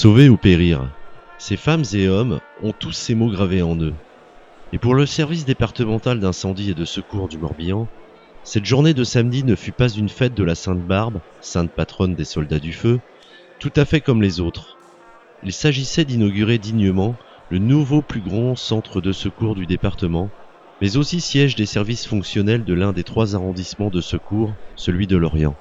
Sauver ou périr. Ces femmes et hommes ont tous ces mots gravés en eux. Et pour le service départemental d'incendie et de secours du Morbihan, cette journée de samedi ne fut pas une fête de la Sainte Barbe, sainte patronne des soldats du feu, tout à fait comme les autres. Il s'agissait d'inaugurer dignement le nouveau plus grand centre de secours du département, mais aussi siège des services fonctionnels de l'un des 3 arrondissements de secours, celui de Lorient.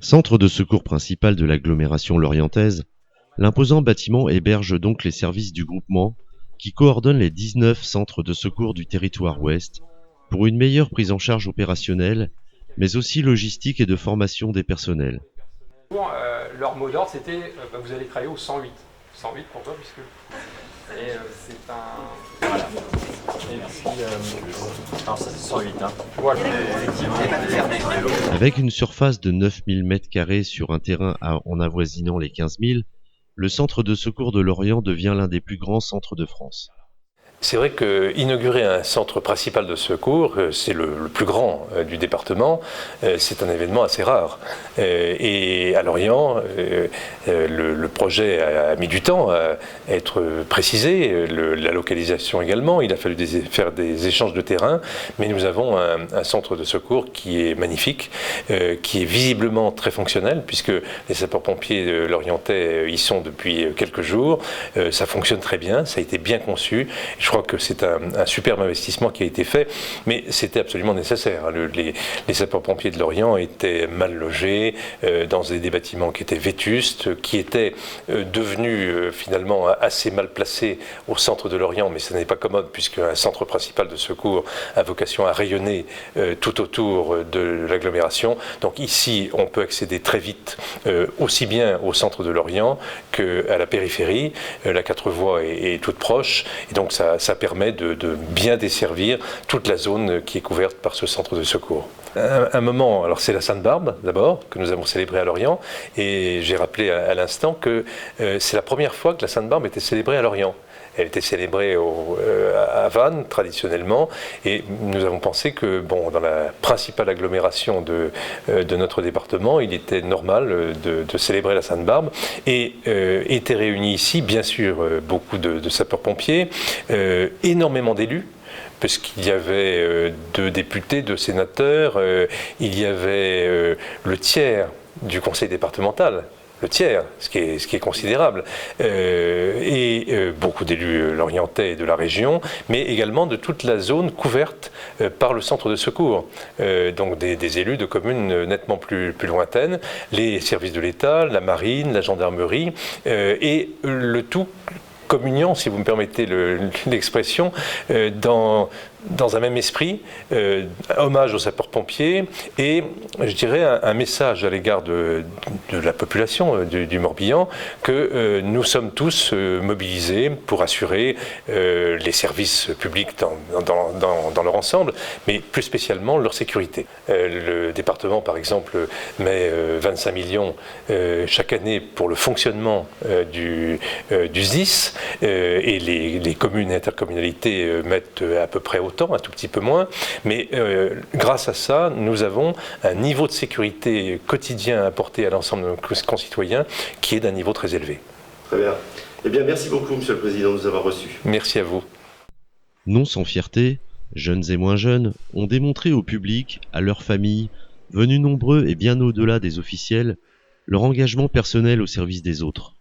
Centre de secours principal de l'agglomération lorientaise, l'imposant bâtiment héberge donc les services du groupement qui coordonne les 19 centres de secours du territoire ouest pour une meilleure prise en charge opérationnelle, mais aussi logistique et de formation des personnels. Leur mot d'ordre c'était vous allez travailler au 108. 108 pourquoi? Puisque c'est un... Voilà. Et puis... alors ça c'est 108 hein. Voilà. Avec une surface de 9000 m² sur un terrain en avoisinant les 15 000, le centre de secours de Lorient devient l'un des plus grands centres de France. C'est vrai qu'inaugurer un centre principal de secours, c'est le plus grand du département, c'est un événement assez rare. Et à Lorient, le projet a mis du temps à être précisé, la localisation également, il a fallu faire des échanges de terrain, mais nous avons un centre de secours qui est magnifique, qui est visiblement très fonctionnel, puisque les sapeurs-pompiers lorientais y sont depuis quelques jours, ça fonctionne très bien, ça a été bien conçu. Je crois que c'est un superbe investissement qui a été fait, mais c'était absolument nécessaire. Les sapeurs-pompiers de Lorient étaient mal logés, dans des bâtiments qui étaient vétustes, qui étaient devenus finalement assez mal placés au centre de Lorient, mais ce n'est pas commode puisqu'un centre principal de secours a vocation à rayonner tout autour de l'agglomération. Donc ici, on peut accéder très vite, aussi bien au centre de Lorient qu'à la périphérie. La 4 voies est toute proche, et donc ça permet de bien desservir toute la zone qui est couverte par ce centre de secours. Un moment, alors c'est la Sainte Barbe d'abord, que nous avons célébrée à Lorient, et j'ai rappelé à l'instant que c'est la première fois que la Sainte Barbe était célébrée à Lorient. Elle était célébrée à Vannes, traditionnellement, et nous avons pensé que dans la principale agglomération de notre département, il était normal de célébrer la Sainte Barbe, et étaient réunis ici, bien sûr, beaucoup de sapeurs-pompiers, énormément d'élus, parce qu'il y avait 2 députés, 2 sénateurs, il y avait le tiers du conseil départemental, le tiers, ce qui est considérable, et beaucoup d'élus lorientais de la région, mais également de toute la zone couverte par le centre de secours, donc des élus de communes nettement plus lointaines, les services de l'État, la marine, la gendarmerie, et le tout communiant, si vous me permettez l'expression, dans dans un même esprit, hommage aux sapeurs-pompiers et, je dirais, un message à l'égard de la population du Morbihan que nous sommes tous mobilisés pour assurer les services publics dans leur ensemble, mais plus spécialement leur sécurité. Le département, par exemple, met 25 millions chaque année pour le fonctionnement du SDIS et les communes et intercommunalités mettent à peu près autant, un tout petit peu moins, mais grâce à ça, nous avons un niveau de sécurité quotidien apporté à l'ensemble de nos concitoyens qui est d'un niveau très élevé. Très bien. Eh bien, merci beaucoup, Monsieur le Président, de nous avoir reçus. Merci à vous. Non sans fierté, jeunes et moins jeunes ont démontré au public, à leurs familles, venus nombreux et bien au-delà des officiels, leur engagement personnel au service des autres.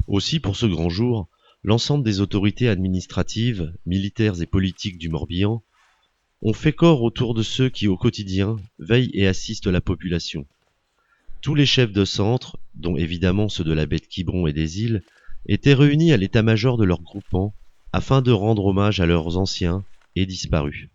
Aussi, pour ce grand jour, l'ensemble des autorités administratives, militaires et politiques du Morbihan ont fait corps autour de ceux qui, au quotidien, veillent et assistent la population. Tous les chefs de centre, dont évidemment ceux de la baie de Quiberon et des îles, étaient réunis à l'état-major de leur groupement afin de rendre hommage à leurs anciens et disparus.